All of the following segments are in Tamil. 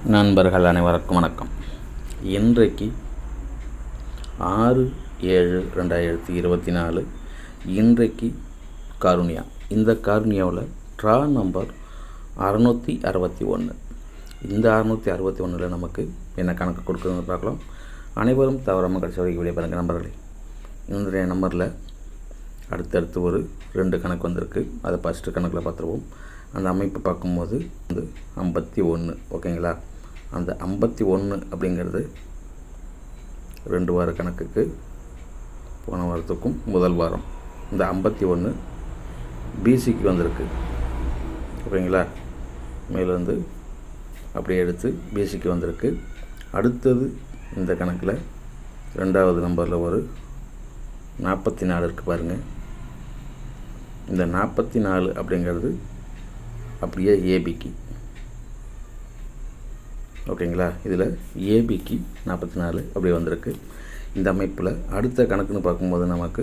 நண்பர்கள் அனைவருக்கும் வணக்கம். இன்றைக்கு 6/7/2024 இன்றைக்கு காருண்யா. இந்த காருண்யாவில் ட்ரா நம்பர் 661. இந்த 661 நமக்கு என்ன கணக்கு கொடுக்குறதுன்னு பார்க்கலாம். அனைவரும் தவறாமல் கடைசி வரைக்கும் வீடியோ பாருங்கள் நண்பர்களே. இன்றைய நம்பரில் அடுத்தடுத்து ஒரு 2 கணக்கு வந்திருக்கு. அதை ஃபஸ்ட்டு கணக்கில் பார்த்துருவோம். அந்த அமைப்பு பார்க்கும்போது 51. ஓகேங்களா? அந்த 51 அப்படிங்கிறது 2 வார கணக்குக்கு, போன வாரத்துக்கும் முதல் வாரம். இந்த 51 பிசிக்கு வந்திருக்கு. ஓகேங்களா? மேலேருந்து அப்படியே எடுத்து பிசிக்கு வந்திருக்கு. அடுத்தது இந்த கணக்கில் 2வது நம்பரில் ஒரு 44 இருக்குது பாருங்கள். இந்த 44 அப்படிங்கிறது அப்படியே ஏபிக்கு. ஓகேங்களா? இதில் ஏபிக்கு 44 அப்படியே வந்திருக்கு. இந்த அமைப்பில் அடுத்த கணக்குன்னு பார்க்கும்போது நமக்கு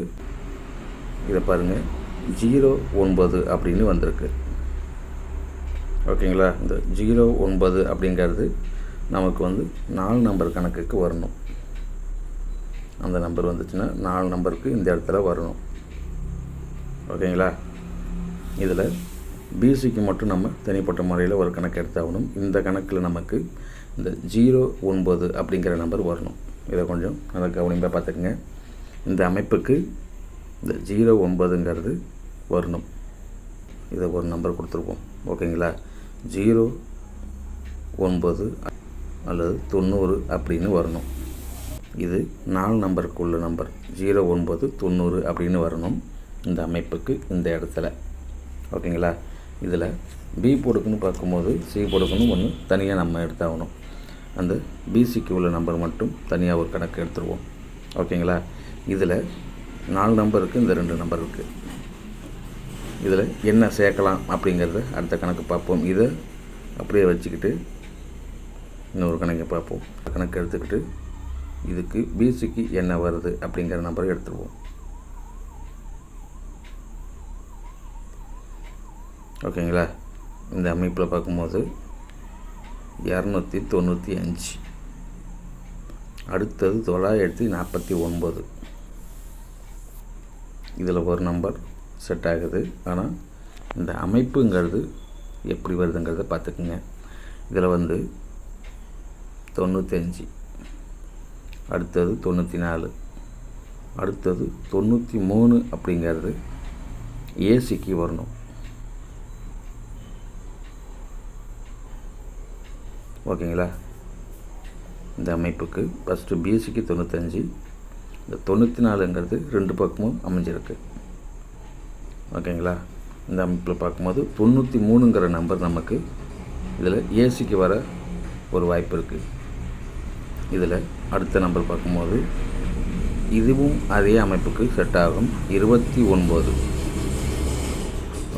இதை பாருங்கள் 09 அப்படின்னு வந்திருக்கு. ஓகேங்களா? இந்த 09 அப்படிங்கிறது நமக்கு 4 நம்பர் கணக்குக்கு வரணும். அந்த நம்பர் வந்துச்சுன்னா 4 நம்பருக்கு இந்த இடத்துல வரணும். ஓகேங்களா? இதில் பிசிக்கு மட்டும் நம்ம தனிப்பட்ட முறையில் ஒரு கணக்கு எடுத்தாகணும். இந்த கணக்கில் நமக்கு இந்த 09 அப்படிங்கிற நம்பர் வரணும். இதை கொஞ்சம் நல்லா கவனிப்பாக பார்த்துக்குங்க. இந்த அமைப்புக்கு இந்த 09ங்கிறது வரணும். இதை ஒரு நம்பர் கொடுத்துருப்போம். ஓகேங்களா? 09 அல்லது 90 அப்படின்னு வரணும். இது 4 நம்பருக்கு உள்ள நம்பர். 09 90 அப்படின்னு வரணும் இந்த அமைப்புக்கு இந்த இடத்துல. ஓகேங்களா? இதில் பி போர்டுக்குன்னு பார்க்கும்போது சி போர்டுக்குன்னு ஒன்று தனியாக நம்ம எடுத்தாகணும். அந்த பிசிக்கு உள்ள நம்பர் மட்டும் தனியாக ஒரு கணக்கு எடுத்துருவோம். ஓகேங்களா? இதில் 4 நம்பருக்கு இந்த 2 நம்பர் இருக்குது. இதில் என்ன சேர்க்கலாம் அப்படிங்கிறத அடுத்த கணக்கு பார்ப்போம். இதை அப்படியே வச்சுக்கிட்டு இன்னொரு கணக்கை பார்ப்போம். கணக்கு எடுத்துக்கிட்டு இதுக்கு பிசிக்கு என்ன வருது அப்படிங்கிற நம்பரை எடுத்துருவோம். ஓகேங்களா? இந்த அமைப்பில் பார்க்கும்போது 295, அடுத்தது 949. இதில் ஒரு நம்பர் செட் ஆகுது. ஆனால் இந்த அமைப்புங்கிறது எப்படி வருதுங்கிறத பார்த்துக்குங்க. இதில் 95, அடுத்தது 94, அடுத்தது 93 அப்படிங்கிறது ஏசிக்கு வரணும். ஓகேங்களா? இந்த அமைப்புக்கு ஃபஸ்ட்டு பிசிக்கு 95, இந்த 94ங்கிறது 2 பக்கமும் அமைஞ்சிருக்கு. ஓகேங்களா? இந்த அமைப்பில் பார்க்கும்போது 93ங்கிற நம்பர் நமக்கு இதில் ஏசிக்கு வர ஒரு வாய்ப்பு இருக்குது. இதில் அடுத்த நம்பர் பார்க்கும்போது இதுவும் அதே அமைப்புக்கு செட் ஆகும். 29.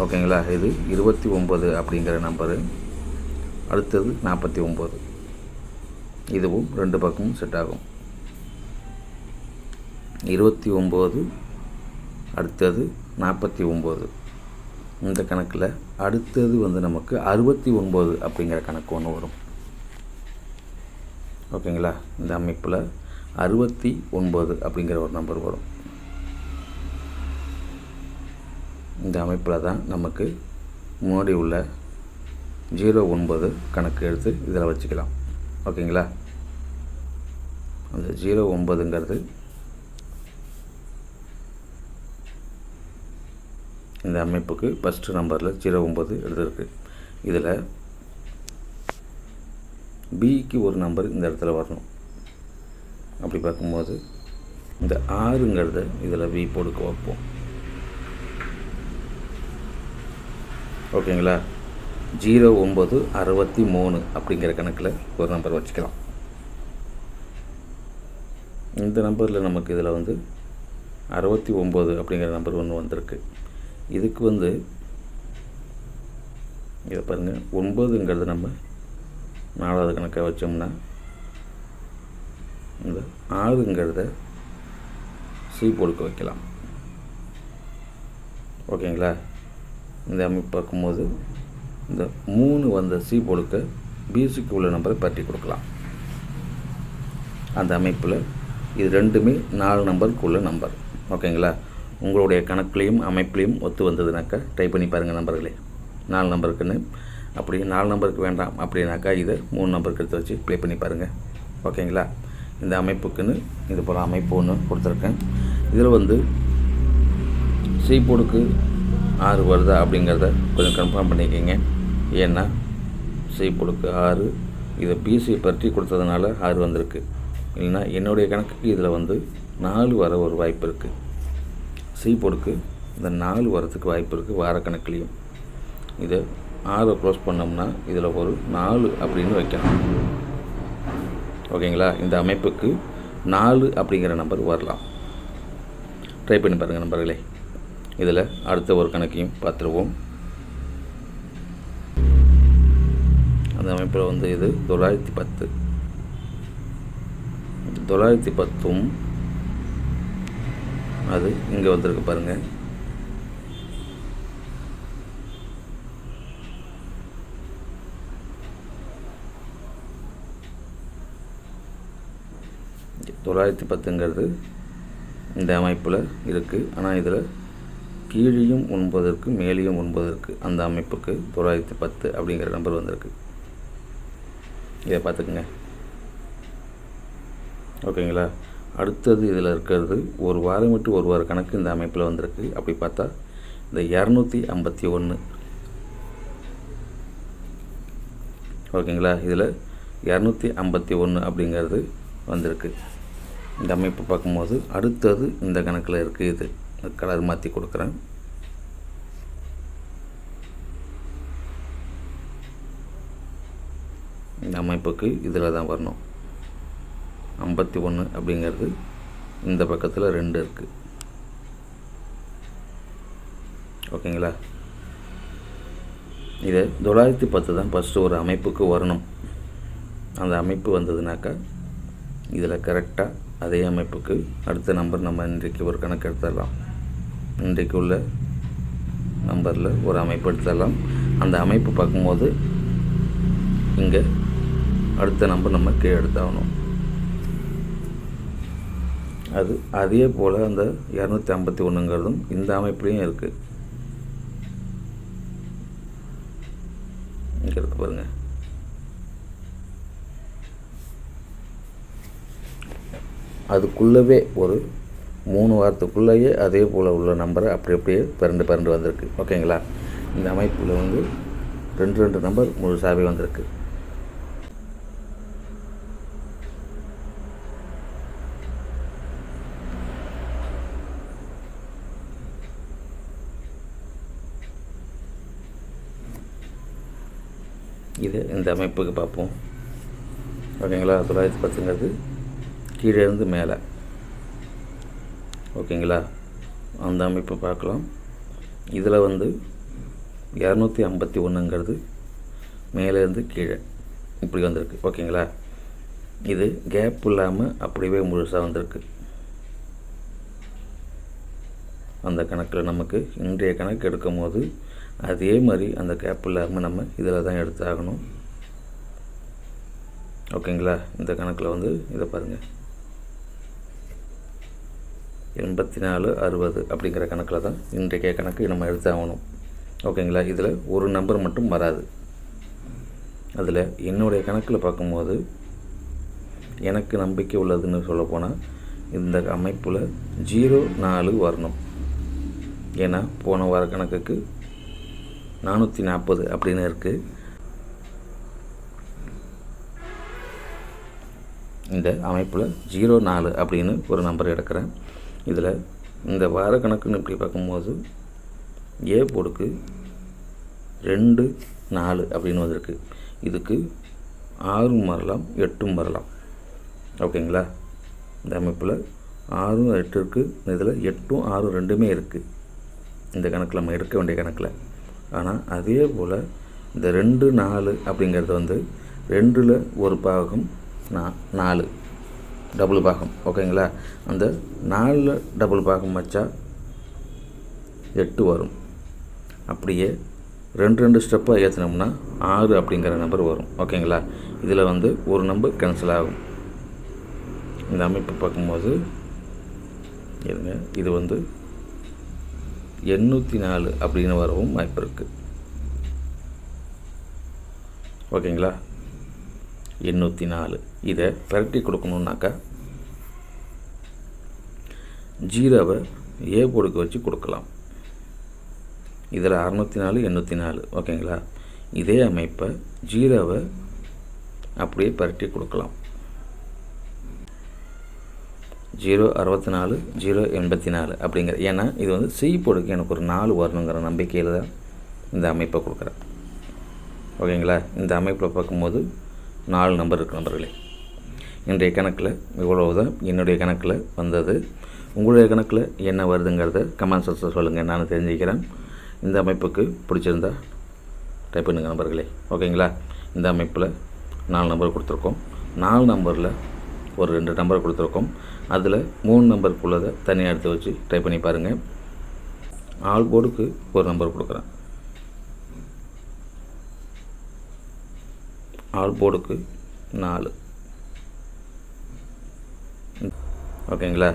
ஓகேங்களா? இது 29 அப்படிங்கிற நம்பரு. அடுத்தது 49. இதுவும் 2 பக்கமும் செட் ஆகும். 29, அடுத்தது 49. இந்த கணக்கில் அடுத்தது நமக்கு 69 அப்படிங்கிற கணக்கு ஒன்று வரும். ஓகேங்களா? இந்த அமைப்பில் 69 அப்படிங்கிற ஒரு நம்பர் வரும். இந்த அமைப்பில் தான் நமக்கு முன்னாடி உள்ள 09 கணக்கு எடுத்து இதில் வச்சுக்கலாம். ஓகேங்களா? அந்த 09ங்கிறது இந்த அமைப்புக்கு ஃபஸ்ட்டு நம்பரில் 09 எடுத்துருக்கு. இதில் பிக்கு ஒரு நம்பர் இந்த இடத்துல வரணும். அப்படி பார்க்கும்போது இந்த 6ங்கிறத இதில் பி போடுக்க வைப்போம். ஓகேங்களா? 0963 அப்படிங்கிற கணக்கில் ஒரு நம்பர் வச்சுக்கலாம். இந்த நம்பரில் நமக்கு இதில் 69 அப்படிங்கிற நம்பர் ஒன்று வந்திருக்கு. இதுக்கு இதை பாருங்கள், 9ங்கிறது நம்ம 4வது கணக்கை வச்சோம்னா இந்த 6ங்கிறத சி போடுக்க வைக்கலாம். ஓகேங்களா? இந்த அமைப்பு பார்க்கும்போது இந்த 3 வந்த சி போடுக்க பிசிக்கு உள்ள நம்பரை பற்றி கொடுக்கலாம். அந்த அமைப்பில் இது ரெண்டுமே 4 நம்பருக்கு உள்ள நம்பர். ஓகேங்களா? உங்களுடைய கணக்குலேயும் அமைப்புலேயும் ஒத்து வந்ததுனாக்கா ட்ரை பண்ணி பாருங்கள் நம்பர்களே. 4 நம்பருக்குன்னு அப்படி 4 நம்பருக்கு வேண்டாம் அப்படின்னாக்கா இதை 3 நம்பருக்கு எடுத்து வச்சு ப்ளே பண்ணி பாருங்கள். ஓகேங்களா? இந்த அமைப்புக்குன்னு இது போல் அமைப்பு ஒன்று கொடுத்துருக்கேன். இதில் சி போர்டுக்கு 6 வருதா அப்படிங்கிறத கொஞ்சம் கன்ஃபார்ம் பண்ணிக்கோங்க. ஏன்னா சி போர்டுக்கு 6 இதை பிசி பற்றி கொடுத்ததுனால 6 வந்திருக்கு. இல்லைன்னா என்னுடைய கணக்குக்கு இதில் 4 வர ஒரு வாய்ப்பு இருக்குது. சி போர்டுக்கு இந்த 4 வரத்துக்கு வாய்ப்பு இருக்குது வாரக்கணக்குலேயும். இதை 6 க்ளோஸ் பண்ணோம்னா இதில் ஒரு 4 அப்படின்னு வைக்கணும். ஓகேங்களா? இந்த அமைப்புக்கு 4 அப்படிங்கிற நம்பர் வரலாம். ட்ரை பண்ணி பாருங்கள் நம்பர்களே. இதில் அடுத்த ஒரு கணக்கையும் பார்த்துருவோம். அந்த அமைப்பில் இது 910. 910ம் அது இங்கே வந்திருக்கு பாருங்கள். தொள்ளாயிரத்தி 10ங்கிறது இந்த அமைப்பில் இருக்குது. ஆனால் இதில் கீழேயும் 9 இருக்குது, மேலேயும் 9 இருக்குது. அந்த அமைப்புக்கு 910 அப்படிங்கிற நம்பர் வந்திருக்கு. இதை பார்த்துக்குங்க. ஓகேங்களா? அடுத்தது இதில் இருக்கிறது ஒரு வாரம் விட்டு ஒரு வார கணக்கு இந்த அமைப்பில் வந்திருக்கு. அப்படி பார்த்தா இந்த 251. ஓகேங்களா? இதில் 251 அப்படிங்கிறது வந்திருக்கு. இந்த அமைப்பு பார்க்கும்போது அடுத்தது இந்த கணக்கில் இருக்குது. இது கலர் மாற்றி கொடுக்குறேன். இந்த அமைப்புக்கு இதில் தான் வரணும். 51 அப்படிங்கிறது இந்த பக்கத்தில் 2 இருக்குது. ஓகேங்களா? இதை 910 தான் ஃபஸ்ட்டு ஒரு அமைப்புக்கு வரணும். அந்த அமைப்பு வந்ததுனாக்கா இதில் கரெக்டாக அதே அமைப்புக்கு அடுத்த நம்பர் நம்ம இன்றைக்கு ஒரு கணக்கு எடுத்துடலாம். இன்றைக்கு உள்ள நம்பரில் ஒரு அமைப்பு எடுத்துடலாம். அந்த அமைப்பு பார்க்கும்போது இங்கே அடுத்த நம்பர் நம்ம கீழே எடுத்தாகணும். அது அதே போல் அந்த 251ங்கிறதும் இந்த அமைப்புலேயும் இருக்குது. இங்கே இருக்கு பாருங்கள். அதுக்குள்ளவே ஒரு 3 வாரத்துக்குள்ளேயே அதே போல் உள்ள நம்பரை அப்படியே பிறண்டு வந்திருக்கு. ஓகேங்களா? இந்த அமைப்பில் 2 நம்பர் முழுசாகவே வந்திருக்கு. இது இந்த அமைப்புக்கு பார்ப்போம். ஓகேங்களா? 910ங்கிறது கீழே இருந்து மேலே. ஓகேங்களா? அந்த அமைப்பு பார்க்கலாம். இதில் 251ங்கிறது மேலேருந்து கீழே இப்படி வந்திருக்கு. ஓகேங்களா? இது கேப் இல்லாமல் அப்படியே முழுசாக வந்திருக்கு. அந்த கணக்கில் நமக்கு இன்றைய கணக்கு எடுக்கும் போது அதே மாதிரி அந்த கேப் இல்லாமல் நம்ம இதில் தான் எடுத்தாகணும். ஓகேங்களா? இந்த கணக்கில் இதை பாருங்கள். 8460 அப்படிங்கிற கணக்கில் தான் இன்றைய கணக்கு நம்ம எடுத்தாகணும். ஓகேங்களா? இதில் ஒரு நம்பர் மட்டும் வராது. அதில் என்னுடைய கணக்கில் பார்க்கும்போது எனக்கு நம்பிக்கை உள்ளதுன்னு சொல்லப்போனால் இந்த அமைப்பில் 04 வரணும். ஏன்னா போன வார கணக்குக்கு 440 அப்படின்னு இருக்குது. இந்த அமைப்பில் 04 அப்படின்னு ஒரு நம்பர் எடுக்கிறேன். இதில் இந்த வார கணக்குன்னு இப்படி பார்க்கும்போது ஏ போர்டுக்கு 2 4 அப்படின்னு வந்திருக்கு. இதுக்கு 6 வரலாம், 8 வரலாம். ஓகேங்களா? இந்த அமைப்பில் 6 8 இருக்குது. இதில் 8 6 2மே இருக்குது இந்த கணக்கில் நம்ம எடுக்க வேண்டிய கணக்கில். ஆனால் அதே போல் இந்த 2 4 அப்படிங்கிறது 2ல் ஒரு பாகம் 4 டபுள் பாகம். ஓகேங்களா? அந்த 4ல் டபுள் பாகம் வச்சா 8 வரும். அப்படியே ரெண்டு ஸ்டெப்பாக ஏற்றினோம்னா 6 அப்படிங்கிற நம்பர் வரும். ஓகேங்களா? இதில் வந்து ஒரு நம்பர் கேன்சல் ஆகும். இந்த அமைப்பு பார்க்கும்போது இருங்க, இது வந்து 804 அப்படின்னு வரவும் வாய்ப்பு இருக்குது. ஓகேங்களா? 804 இதை பெரட்டி கொடுக்கணுன்னாக்கா 0வை ஏ போர்டுக்கு வச்சு கொடுக்கலாம். இதில் 604 804. ஓகேங்களா? இதே அமைப்பை 0வை அப்படியே பெரட்டி கொடுக்கலாம். 064 084 அப்படிங்கிற, ஏன்னா இது வந்து சி போர்டுக்கு எனக்கு ஒரு 4 வரணுங்கிற நம்பிக்கையில் தான் இந்த அமைப்பை கொடுக்குறேன். ஓகேங்களா? இந்த அமைப்பில் பார்க்கும்போது 4 நம்பர் இருக்குது நம்பர்களே. இன்றைய கணக்கில் இவ்வளவு தான் என்னுடைய கணக்கில் வந்தது. உங்களுடைய கணக்கில் என்ன வருதுங்கிறத கமெண்ட் செக்ஷனில் சொல்லுங்கள், நான் தெரிஞ்சுக்கிறேன். இந்த அமைப்புக்கு பிடிச்சிருந்தா டைப் பண்ணுங்கள் நம்பர்களே. ஓகேங்களா? இந்த அமைப்பில் 4 நம்பர் கொடுத்துருக்கோம். 4 நம்பரில் ஒரு 2 நம்பர் கொடுத்துருக்கோம். அதில் 3 நம்பருக்குள்ளதை தனியாக எடுத்து வச்சு டைப் பண்ணி பாருங்கள். ஆல் போர்டுக்கு ஒரு நம்பர் கொடுக்குறேன். ஆல் போர்டுக்கு 4. ஓகேங்களா?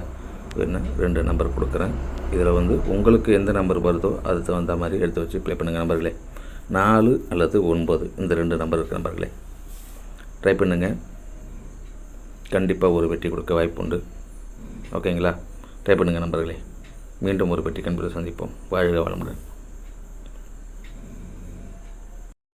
என்ன 2 நம்பர் கொடுக்குறேன். இதில் வந்து உங்களுக்கு எந்த நம்பர் வருதோ அது தகுந்த மாதிரி எடுத்து வச்சு ப்ளே பண்ணுங்கள் நம்பர்களே. 4 அல்லது 9 இந்த 2 நம்பர் இருக்கிற நம்பர்களே ட்ரை பண்ணுங்கள். கண்டிப்பாக ஒரு வெற்றி கொடுக்க வாய்ப்பு உண்டு. ஓகேங்களா? ட்ரை பண்ணுங்கள் நம்பர்களே. மீண்டும் ஒரு வெற்றி கண்பில் சந்திப்போம். வாழ்க வளமுடன்.